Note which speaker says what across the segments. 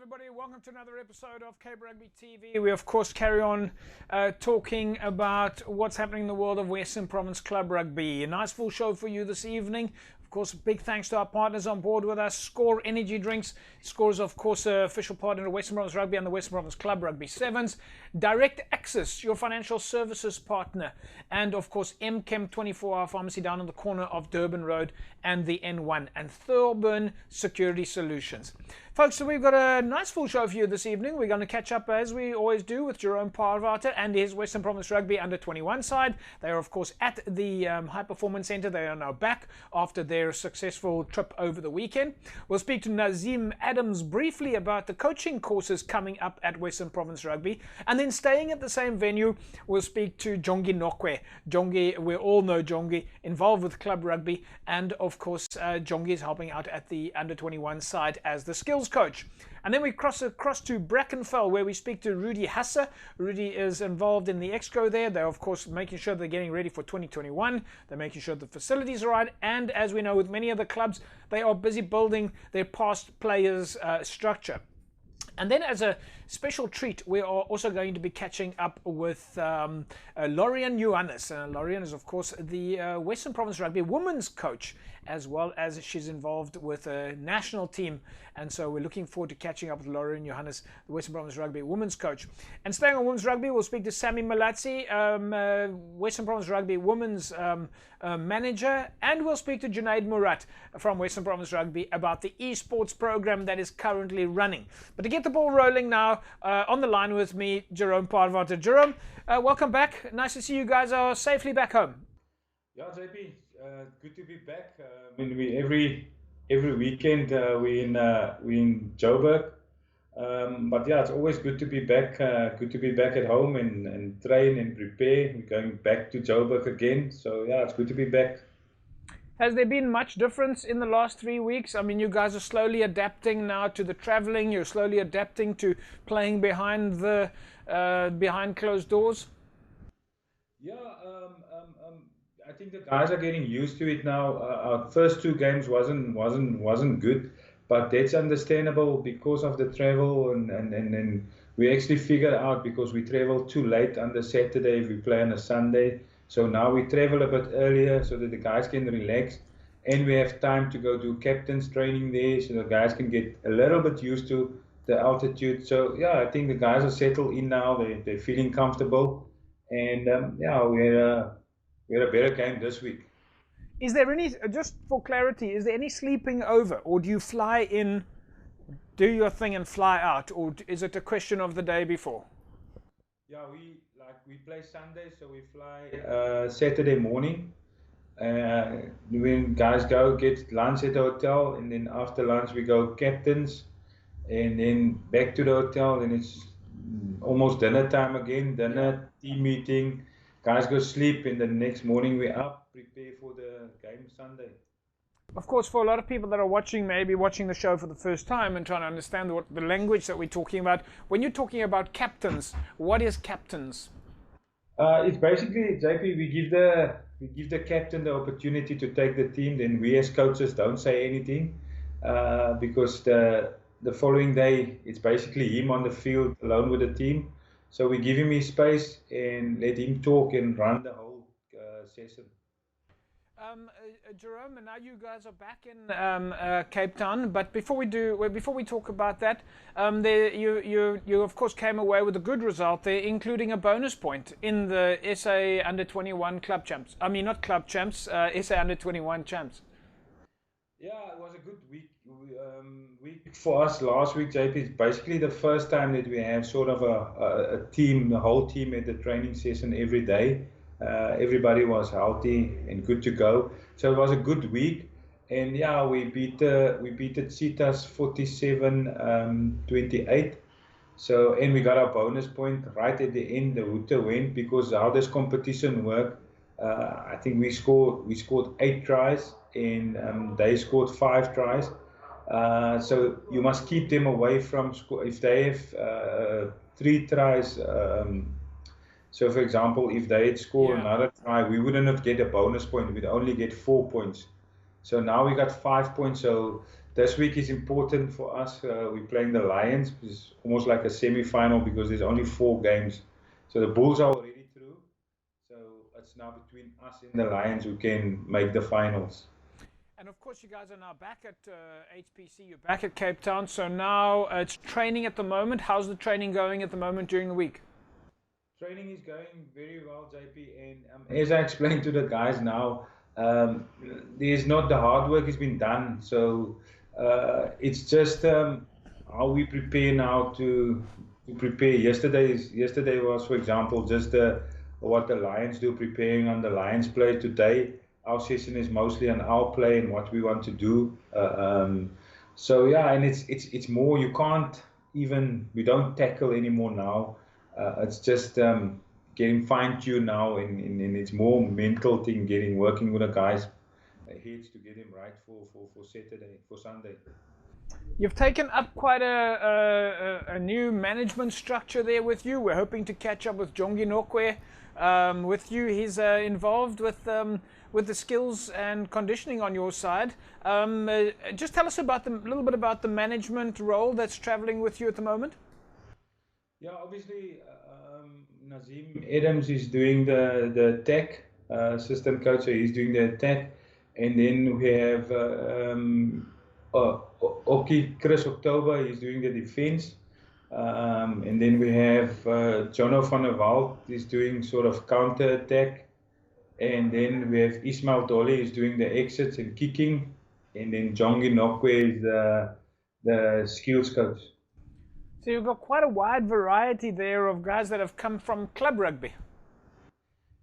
Speaker 1: everybody, welcome to another episode of Cape Rugby TV. We of course carry on talking about what's happening in the world of Western Province Club Rugby. A nice full show for you this evening. Of course, big thanks to our partners on board with us, Score Energy Drinks. Score is, of course, an official partner of Western Province Rugby and the Western Province Club Rugby Sevens. Direct Access, your financial services partner. And, of course, MChem 24-hour pharmacy down on the corner of Durban Road and the N1. And Thorburn Security Solutions. Folks, so we've got a nice full show for you this evening. We're going to catch up, as we always do, with Jerome Paarwater and his Western Province Rugby under-21 side. They are, of course, at the High Performance Centre. They are now back after their successful trip over the weekend. We'll speak to Nazim Adams briefly about the coaching courses coming up at Western Province Rugby. And then staying at the same venue, we'll speak to Jongi Nokwe. Jongi, we all know Jongi, involved with club rugby. And, of course, Jongi is helping out at the under-21 side as the skills coach. And then we cross across to Brackenfell, where we speak to Rudy Hasse. Rudy is involved in the exco there. They're, of course, making sure they're getting ready for 2021. They're making sure the facilities are right. And as we know, with many other clubs, they are busy building their past players' structure. And then as a special treat, we are also going to be catching up with Lorian Johannes. Lorian is, of course, the Western Province Rugby women's coach, as well as she's involved with a national team. And so we're looking forward to catching up with Lorian Johannes, the Western Province Rugby women's coach. And staying on women's rugby, we'll speak to Sammy Malatsi, Western Province Rugby women's manager. And we'll speak to Junaid Murat from Western Province Rugby about the esports program that is currently running. But to get the ball rolling now, on the line with me, Jerome Paarwater. Jerome, welcome back. Nice to see you guys are safely back home.
Speaker 2: Yeah, JP, good to be back. I mean, we every weekend we in Joburg, but yeah, it's always good to be back. Good to be back at home and train and prepare. We're going back to Joburg again, so yeah, it's good to be back.
Speaker 1: Has there been much difference in the last 3 weeks? I mean, you guys are slowly adapting now to the traveling. You're slowly adapting to playing behind the behind closed doors.
Speaker 2: Yeah, I think the guys are getting used to it now. Our first two games wasn't good, but that's understandable because of the travel and we actually figured out because we traveled too late on the Saturday if we play on a Sunday. So now we travel a bit earlier so that the guys can relax and we have time to go do captain's training there so the guys can get a little bit used to the altitude. So yeah, I think the guys are settled in now. They're feeling comfortable and yeah, we had a better game this week.
Speaker 1: Is there any, just for clarity, is there any sleeping over or do you fly in, do your thing and fly out, or is it a question of the day before?
Speaker 2: Yeah, we play Sunday, so we fly Saturday morning. When guys go get lunch at the hotel, and then after lunch we go captains, and then back to the hotel. And it's almost dinner time again. Dinner, team meeting. Guys go sleep, and the next morning we're up, prepare for the game Sunday.
Speaker 1: Of course, for a lot of people that are watching, maybe watching the show for the first time and trying to understand what the language that we're talking about, when you're talking about captains, what is captains?
Speaker 2: It's basically, JP, we give the captain the opportunity to take the team. Then we as coaches don't say anything because the following day it's basically him on the field alone with the team. So we give him his space and let him talk and run the whole session.
Speaker 1: Jerome, and now you guys are back in Cape Town. But before we talk about that, you of course came away with a good result there, including a bonus point in the SA Under-21 Club Champs. I mean, not Club Champs, SA Under-21 Champs.
Speaker 2: Yeah, it was a good week. Week for us last week, JP. It's basically the first time that we have sort of a team, the whole team at the training session every day. Everybody was healthy and good to go, so it was a good week. And yeah, we beat Citas 47-28. So, and we got our bonus point right at the end. The Hooter went because how this competition worked. I think we scored 8 tries and they scored 5 tries. So you must keep them away from if they have 3 tries. So, for example, if they had scored another try, we wouldn't have get a bonus point. We'd only get 4 points. So now we got 5 points. So this week is important for us. We're playing the Lions, which is almost like a semi-final because there's only 4 games. So the Bulls are already through. So it's now between us and the Lions who can make the finals.
Speaker 1: And of course, you guys are now back at HPC. You're back at Cape Town. So now it's training at the moment. How's the training going at the moment during the week?
Speaker 2: Training is going very well, JP. And as I explained to the guys now, there's not the hard work has been done. So it's just how we prepare now to prepare. Yesterday was, for example, just what the Lions do, preparing on the Lions play today. Our session is mostly on our play and what we want to do. So yeah, and it's more. You can't even. We don't tackle anymore now. It's just getting fine-tuned now, and it's more mental thing, working with the guys' heads to get them right for Saturday, for Sunday.
Speaker 1: You've taken up quite a new management structure there with you. We're hoping to catch up with Jongi Nokwe with you. He's involved with the skills and conditioning on your side. Just tell us about a little bit about the management role that's traveling with you at the moment.
Speaker 2: Yeah, obviously, Nazim Adams is doing the tech assistant coach, so he's doing the tech, and then we have Chris October, he's doing the defense, and then we have Jono van der Walt, he's doing sort of counter attack, and then we have Ismail Dolly, he's doing the exits and kicking, and then Jongi Nokwe is the skills coach.
Speaker 1: So you've got quite a wide variety there of guys that have come from club rugby.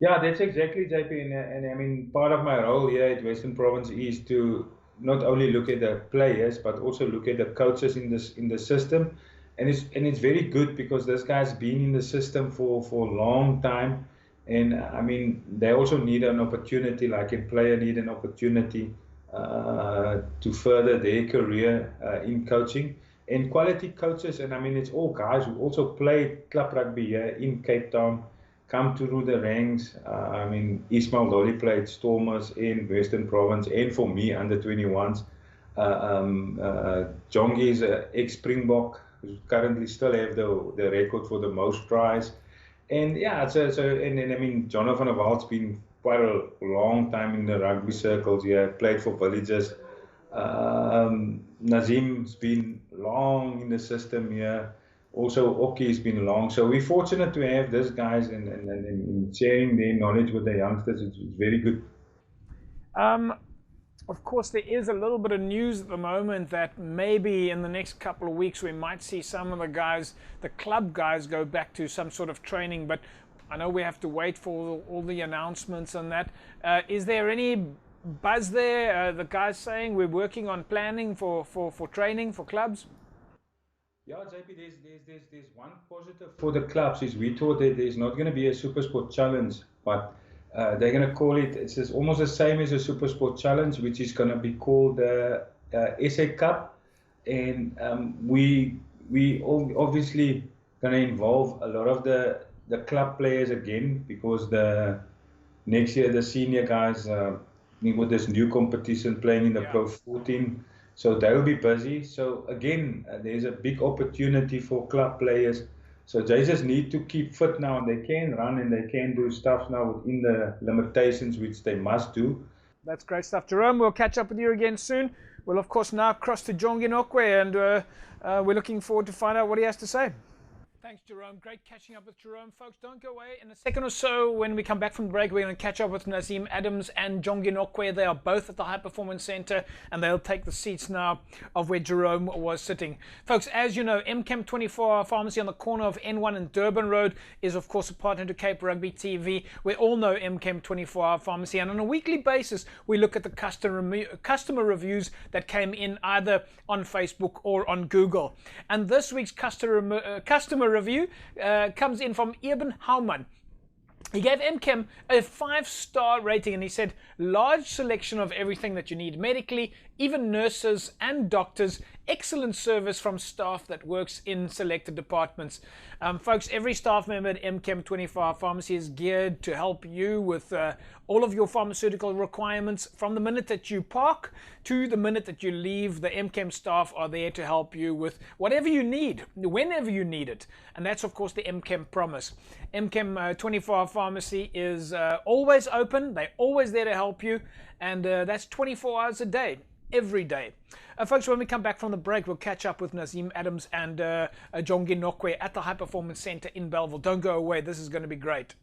Speaker 2: Yeah, that's exactly, JP. And I mean, part of my role here at Western Province is to not only look at the players, but also look at the coaches in the system. And it's very good because this guy's been in the system for a long time. And I mean, they also need an opportunity, like a player need an opportunity to further their career in coaching. And quality coaches, and I mean, it's all guys who also played club rugby here in Cape Town, come through the ranks. I mean, Ismail Dolly played Stormers in Western Province, and for me, under 21s. Jongi is an ex-Springbok, who currently still have the record for the most tries. And yeah, and I mean, Jono van der Walt's been quite a long time in the rugby circles here, played for Villages. Nazim's been long in the system here. Also, Oki's been long. So we're fortunate to have these guys and sharing their knowledge with the youngsters. It's very good.
Speaker 1: Of course, there is a little bit of news at the moment that maybe in the next couple of weeks we might see some of the guys, the club guys, go back to some sort of training. But I know we have to wait for all the announcements and that. Is there any buzz there? The guys saying we're working on planning for training for clubs?
Speaker 2: Yeah, JP, there's one positive for the clubs is we thought that there's not going to be a Super Sport Challenge, but they're going to call it, it's almost the same as a Super Sport Challenge, which is going to be called the SA Cup. And we obviously going to involve a lot of the club players again, because the next year the senior guys with this new competition playing in the Pro 14, so they'll be busy. So again, there's a big opportunity for club players. So they just need to keep fit now, and they can run and they can do stuff now within the limitations which they must do.
Speaker 1: That's great stuff, Jerome. We'll catch up with you again soon. We'll of course now cross to Jongi Nokwe, and we're looking forward to find out what he has to say. Thanks, Jerome. Great catching up with Jerome. Folks, don't go away. In a second or so, when we come back from the break, we're going to catch up with Nazim Adams and Jongi Nokwe. They are both at the High Performance Centre, and they'll take the seats now of where Jerome was sitting. Folks, as you know, MChem 24-hour pharmacy on the corner of N1 and Durban Road is, of course, a partner to Cape Rugby TV. We all know MChem 24-hour pharmacy, and on a weekly basis, we look at the customer reviews that came in either on Facebook or on Google. And this week's customer review comes in from Eben Hauman. He gave MChem a 5-star rating, and he said, large selection of everything that you need medically, even nurses and doctors, excellent service from staff that works in selected departments. Folks, every staff member at M-Chem 24 Pharmacy is geared to help you with all of your pharmaceutical requirements. From the minute that you park to the minute that you leave, the M-Chem staff are there to help you with whatever you need, whenever you need it. And that's, of course, the M-Chem promise. M-Chem 24 Pharmacy is always open. They're always there to help you. And that's 24 hours a day, every day. Folks, when we come back from the break, we'll catch up with Nazim Adams and Jongi Nokwe at the High Performance Center in Belleville. Don't go away. This is going to be great.